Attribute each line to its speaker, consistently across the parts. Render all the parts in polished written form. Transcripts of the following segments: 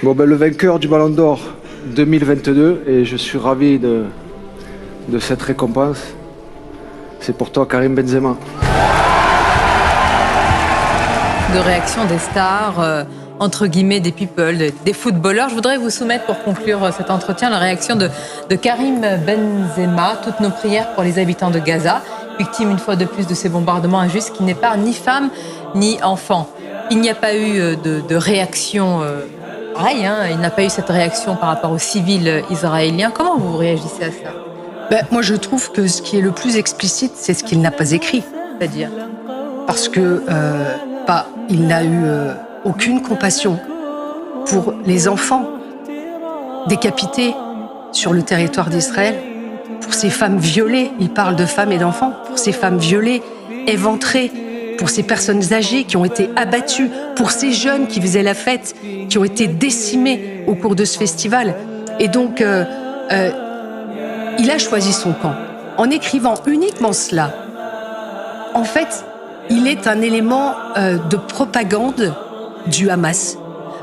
Speaker 1: Bon, le vainqueur du Ballon d'Or 2022, et je suis ravi de cette récompense. C'est pour toi, Karim Benzema.
Speaker 2: De réaction des stars, entre guillemets des people, des footballeurs. Je voudrais vous soumettre pour conclure cet entretien la réaction de Karim Benzema. Toutes nos prières pour les habitants de Gaza, victimes une fois de plus de ces bombardements injustes qui n'épargnent ni femmes ni enfants. Il n'y a pas eu de réaction pareille, il n'a pas eu cette réaction par rapport aux civils israéliens. Comment vous réagissez à ça ?
Speaker 3: Moi, je trouve que ce qui est le plus explicite, c'est ce qu'il n'a pas écrit.
Speaker 2: C'est-à-dire ?
Speaker 3: Parce que il n'a eu aucune compassion pour les enfants décapités sur le territoire d'Israël, pour ces femmes violées, il parle de femmes et d'enfants, pour ces femmes violées, éventrées, pour ces personnes âgées qui ont été abattues, pour ces jeunes qui faisaient la fête, qui ont été décimés au cours de ce festival. Et donc, il a choisi son camp. En écrivant uniquement cela, en fait, il est un élément de propagande du Hamas.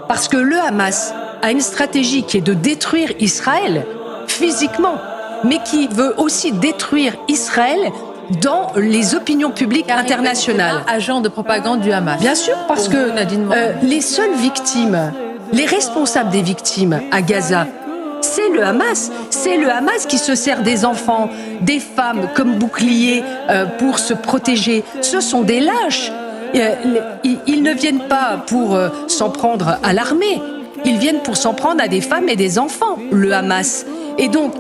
Speaker 3: Parce que le Hamas a une stratégie qui est de détruire Israël physiquement, mais qui veut aussi détruire Israël dans les opinions publiques internationales.
Speaker 2: Agent de propagande du Hamas.
Speaker 3: Bien sûr, parce que les seules victimes, les responsables des victimes à Gaza, c'est le Hamas. C'est le Hamas qui se sert des enfants, des femmes comme boucliers pour se protéger. Ce sont des lâches. Ils ne viennent pas pour s'en prendre à l'armée. Ils viennent pour s'en prendre à des femmes et des enfants, le Hamas. Et donc,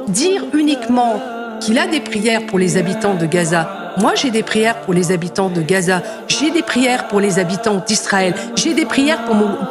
Speaker 3: dire uniquement qu'il a des prières pour les habitants de Gaza. Moi, j'ai des prières pour les habitants de Gaza. J'ai des prières pour les habitants d'Israël. J'ai des prières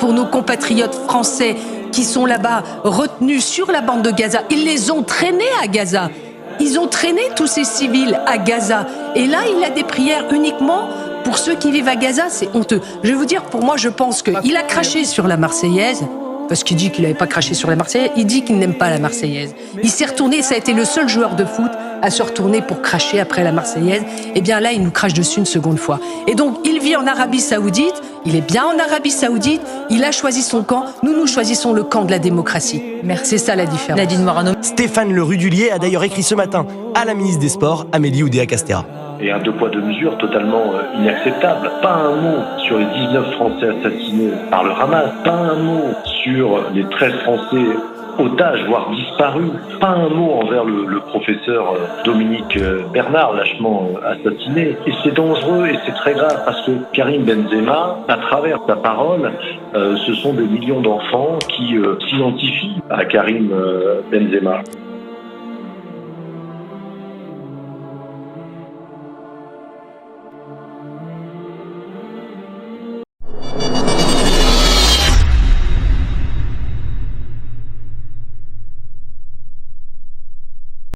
Speaker 3: pour nos compatriotes français qui sont là-bas, retenus sur la bande de Gaza. Ils les ont traînés à Gaza. Ils ont traîné tous ces civils à Gaza. Et là, il a des prières uniquement pour ceux qui vivent à Gaza. C'est honteux. Je vais vous dire, pour moi, je pense qu'il a craché sur la Marseillaise. Parce qu'il dit qu'il n'avait pas craché sur la Marseillaise, il dit qu'il n'aime pas la Marseillaise. Il s'est retourné, ça a été le seul joueur de foot à se retourner pour cracher après la Marseillaise. Et bien là, il nous crache dessus une seconde fois. Et donc, il vit en Arabie Saoudite, il est bien en Arabie Saoudite, il a choisi son camp, nous choisissons le camp de la démocratie. Merci. C'est ça la différence.
Speaker 2: Nadine Morano.
Speaker 4: Stéphane Le Rudulier a d'ailleurs écrit ce matin à la ministre des Sports, Amélie Oudéa-Castéra.
Speaker 5: Et un deux poids deux mesures totalement inacceptable. Pas un mot sur les 19 Français assassinés par le Hamas, pas un mot sur les 13 Français otages, voire disparus, pas un mot envers le professeur Dominique Bernard, lâchement assassiné. Et c'est dangereux et c'est très grave parce que Karim Benzema, à travers sa parole, ce sont des millions d'enfants qui s'identifient à Karim Benzema.